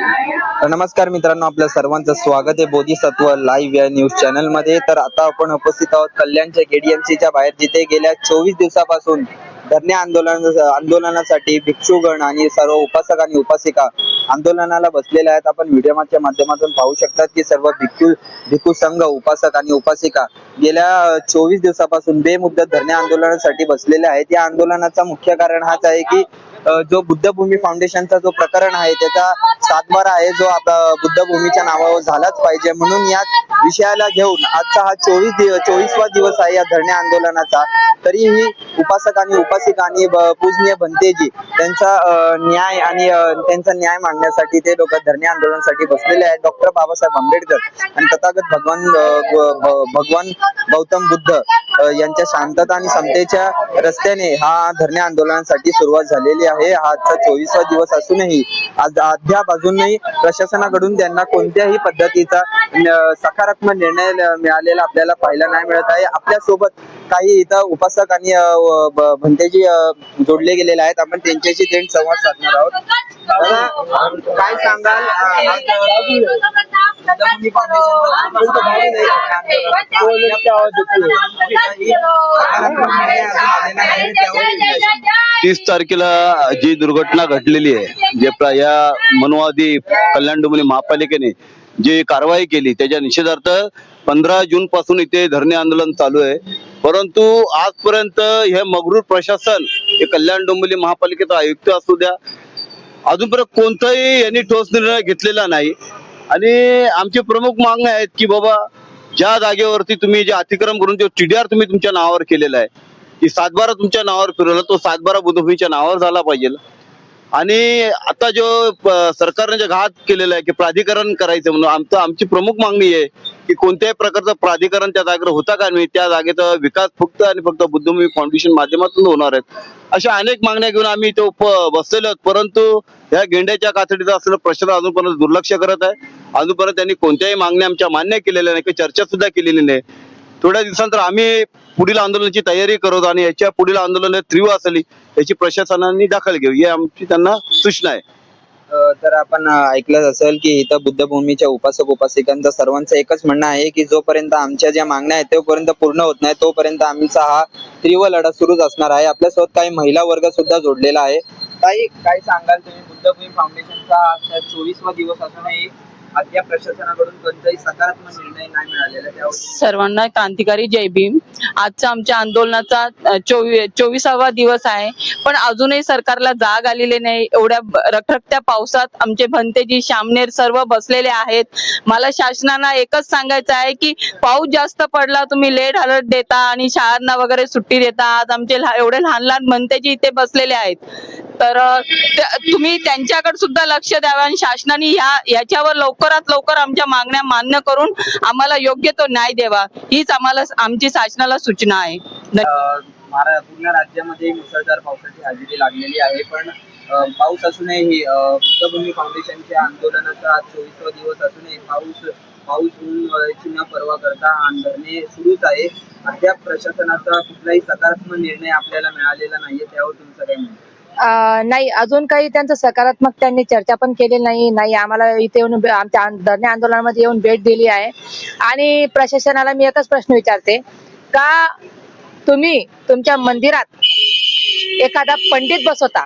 नमस्कार मित्रांनो, आपल्या सर्वांचं स्वागत आहे बोधिसत्व लाईव्ह या न्यूज चॅनल मध्ये। तर आता आपण उपस्थित आहोत कल्याणच्या केडीएमसीच्या बाहेर, जिथे गेल्या 24 दिवसापासून धरणे आंदोलनासाठी भिक्षुगण आणि सर्व उपासक आणि उपासिका आंदोलनाला बसलेले आहेत। आपण व्हिडिओच्या माध्यमातून पाहू शकतात की सर्व भिक्खू संघ, उपासक आणि उपासिका गेल्या 24 दिवसापासून बेमुदत धरणे आंदोलनासाठी बसलेले आहेत। या आंदोलनाचा मुख्य कारण हाच आहे की जो बुद्धभूमी फाउंडेशनचा जो प्रकरण आहे त्याचा सातबारा आहे जो बुद्धभूमीच्या नावावर झालाच पाहिजे, म्हणून याच विषयाला घेऊन आजचा हा 24वा दिवस आहे या धरणे आंदोलनाचा। तरीही उपासक आणि उपासिका आणि पूजनीय भंतेजी त्यांचा न्याय आणि त्यांचा न्याय मागण्यासाठी ते लोक धरणे आंदोलनासाठी बसलेले आहेत। डॉक्टर बाबासाहेब आंबेडकर आणि तथागत भगवान गौतम बुद्ध यांच्या शांतता आणि समतेच्या रस्त्याने हा धरणे आंदोलनासाठी सुरुवात झालेली आहे। हा आजचा 24वा दिवस असूनही अद्याप अजूनही प्रशासनाकडून त्यांना कोणत्याही पद्धतीचा सकारात्मक निर्णय मिळालेला आपल्याला पाहायला नाही मिळत आहे। आपल्या सोबत काही इथं उपासक आणि भंतेजी जोडले गेलेले आहेत, आपण त्यांच्याशी थेट संवाद साधणार आहोत। काय सांगाल? तीस तारखेला जी दुर्घटना घडलेली आहे, जे या मनोवादी कल्याण डोंबिवली महापालिकेने जी कारवाई केली त्याच्या निषेधार्थ 15 जून पासून इथे धरणे आंदोलन चालू आहे। परंतु आजपर्यंत हे मगरूर प्रशासन, हे कल्याण डोंबिवली महापालिकेचा आयुक्त असू द्या, अजूनपर्यंत कोणताही यांनी ठोस निर्णय घेतलेला नाही। आणि आमचे प्रमुख मागणी आहेत की बाबा, ज्या जागेवरती तुम्ही जे अतिक्रमण करून जो TDR तुम्ही तुमच्या नावावर केलेला आहे, की सातबारा तुमच्या नावावर फिरवला, तो सातबारा बुद्धभूमीच्या नावावर झाला पाहिजे। आणि आता जो सरकारने जे घात केलेला आहे की प्राधिकरण करायचं म्हणून, आमची प्रमुख मागणी आहे की कोणत्याही प्रकारचं प्राधिकरण त्या जागेवर होता का नाही, त्या जागेचा विकास फक्त आणि फक्त बुद्धभूमी फाउंडेशन माध्यमातून होणार आहेत। अशा अनेक मागण्या घेऊन आम्ही इथे बसलेलो आहोत। परंतु या गेंड्याच्या कातडीचा असलेलं प्रशासन अजूनपर्यंत दुर्लक्ष करत आहे। अजूनपर्यंत त्यांनी कोणत्याही मागण्या आमच्या मान्य केलेल्या नाही, काही चर्चा सुद्धा केलेली नाही। थोड्या दिवसानंतर आम्ही पुढील आंदोलनाची तयारी करतो आणि याच्या पुढील आंदोलन तीव्र असेल याची प्रशासनाने दखल घ्यावी, ही आमची त्यांना सूचना आहे। तर आपण ऐकलं असेल की इथं बुद्धभूमीच्या उपासक उपासिकांचं सर्वांचं एकच म्हणणं आहे की जोपर्यंत आमच्या ज्या मागण्या आहेत तोपर्यंत पूर्ण होत नाही, तोपर्यंत आमचा हा तीव्र लढा सुरूच असणार आहे। आपल्यासोबत काही महिला वर्ग सुद्धा जोडलेला आहे। काय सांगाल तुम्ही? बुद्धभूमी फाउंडेशनचा 24वा दिवस असूनही अद्याप प्रशासनाकडून कोणताही सकारात्मक निर्णय नाही मिळालेला, त्यावर सर्वांना क्रांतिकारी जय भीम। आजचा आमच्या आंदोलनाचा 24वा दिवस आहे, पण अजूनही सरकारला जाग आलेली नाही। एवढ्या रखरखत्या पावसात आमचे भंतेजी, शामनेर सर्व बसलेले आहेत। मला शासनाला एकच सांगायचं आहे की पाऊस जास्त पडला, तुम्ही लेट अलर्ट देता आणि शाळांना वगैरे सुट्टी देता। आज आमचे एवढे लहान लहान भंतेजी इथे बसलेले आहेत, तर तुम्ही त्यांच्याकडे सुद्धा लक्ष द्यावे आणि शासनाने याच्यावर लवकरात लवकर आमच्या मागण्या मान्य करून आम्हाला योग्य तो न्याय द्यावा, हीच आमची शासनाला सूचना आहे। पूर्ण राज्यामध्ये मुसळधार पावसाची हजेरी लागलेली आहे, पण पाऊस असूनही बुद्धभूमी फाउंडेशनच्या आंदोलनाचा 24वा दिवस असूनही पाऊस याची न पर्वा करता धरणे सुरूच आहे। अद्याप प्रशासनाचा कुठलाही सकारात्मक निर्णय आपल्याला मिळालेला नाहीये, त्यावर तुमचं काय म्हणणं? नाही, अजून काही त्यांचं सकारात्मक त्यांनी चर्चा पण केली नाही। आम्हाला इथे येऊन आमच्या धरणे आंदोलनामध्ये येऊन भेट दिली आहे। आणि प्रशासनाला मी एकच प्रश्न विचारते का, तुम्ही तुमच्या मंदिरात एखादा पंडित बसवता,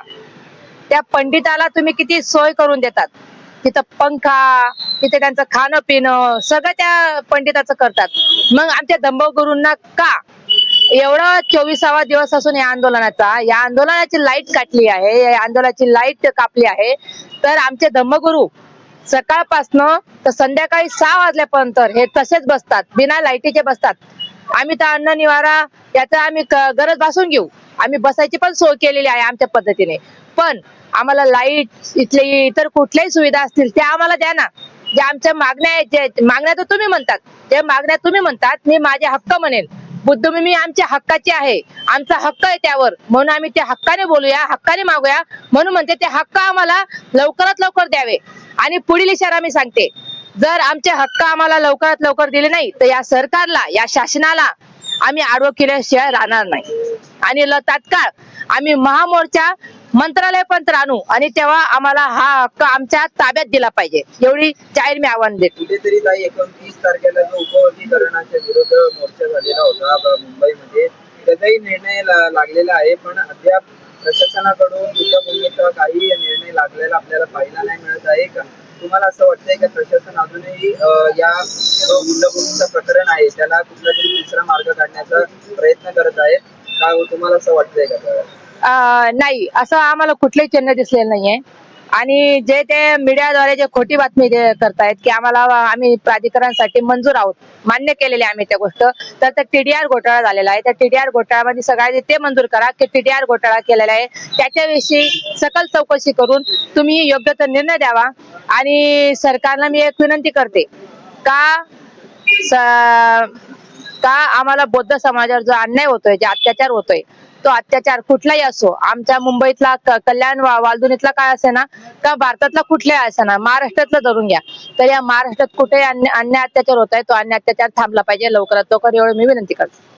त्या पंडिताला तुम्ही किती सोय करून देतात, तिथं पंखा, तिथे त्यांचं खाणं पिणं सगळं त्या पंडिताचं करतात, मग आमच्या धम्मगुरूंना का एवढा 24वा दिवस असून या आंदोलनाची लाईट काटली आहे, या आंदोलनाची लाईट कापली आहे, तर आमचे धम्मगुरू सकाळपासनं तर संध्याकाळी 6 वाजल्यापर्यंत हे तसेच बसतात, बिना लाईटीचे बसतात। आम्ही तर अन्न निवारा याचा आम्ही गरज भासून घेऊ, आम्ही बसायची पण सोय केलेली आहे आमच्या पद्धतीने, पण आम्हाला लाईट, इथले इतर कुठल्याही सुविधा असतील त्या आम्हाला द्या ना। जे आमच्या मागण्या तर तुम्ही म्हणतात, जे मागण्या तुम्ही म्हणतात, मी माझे हक्क म्हणेल, बुद्धभूमी आमच्या हक्काची आहे, आमचा हक्क आहे त्यावर, म्हणून आम्ही त्या हक्काने बोलूया, हक्काने मागूया। म्हणून म्हणते ते हक्क आम्हाला लवकरात लवकर द्यावे। आणि पुढील इशारा मी सांगते, जर आमचे हक्क आम्हाला लवकरात लवकर दिले नाही तर या सरकारला, या शासनाला आम्ही आडवं केल्याशिवाय राहणार नाही। आणि तात्काळ आम्ही महामोर्चा मंत्रालयापर्यंत आणू आणि तेव्हा आम्हाला हा हक्क आमच्या ताब्यात दिला पाहिजे, एवढी जाहीर मी आव्हान देते. कुठेतरी ताई 29 तारखेला जो उपवर्गीकरणाच्या विरोधात मोर्चा झालेला होता मुंबईमध्ये, त्याचाही निर्णय लागलेला आहे, पण अद्याप प्रशासनाकडून युद्धभूमीचा काही निर्णय लागलेला आपल्याला पाहायला नाही मिळत आहे का? तुम्हाला असं वाटतंय का प्रशासन अजूनही या जो युद्धभूमीचं प्रकरण आहे त्याला कुठला तरी तिसरा मार्ग काढण्याचा प्रयत्न करत आहेत का? तुम्हाला असं वाटतंय का? नाही, असं आम्हाला कुठलंही चिन्ह दिसलेलं नाहीये. आणि जे ते मीडियाद्वारे जे खोटी बातमी करतायत की आम्ही प्राधिकरणासाठी मंजूर आहोत, मान्य केलेले आम्ही त्या गोष्ट, तर TDR घोटाळा झालेला आहे. त्या TDR घोटाळ्यामध्ये सगळ्यांनी ते मंजूर करा की TDR घोटाळा केलेला आहे, त्याच्याविषयी सकल चौकशी करून तुम्ही योग्य तो निर्णय द्यावा. आणि सरकारला मी एक विनंती करते का आम्हाला बौद्ध समाजावर जो अन्याय होतोय, जे अत्याचार होतोय, तो अत्याचार कुठलाही असो, आमच्या मुंबईतला कल्याण वालदुनीतला काय असे ना, का भारतातला कुठलाही असे ना, महाराष्ट्रातला धरून घ्या, तर या महाराष्ट्रात कुठे अन्याय अत्याचार होत आहे, तो अन्याय अत्याचार थांबला पाहिजे लवकरात लवकर, एवढी मी विनंती करते.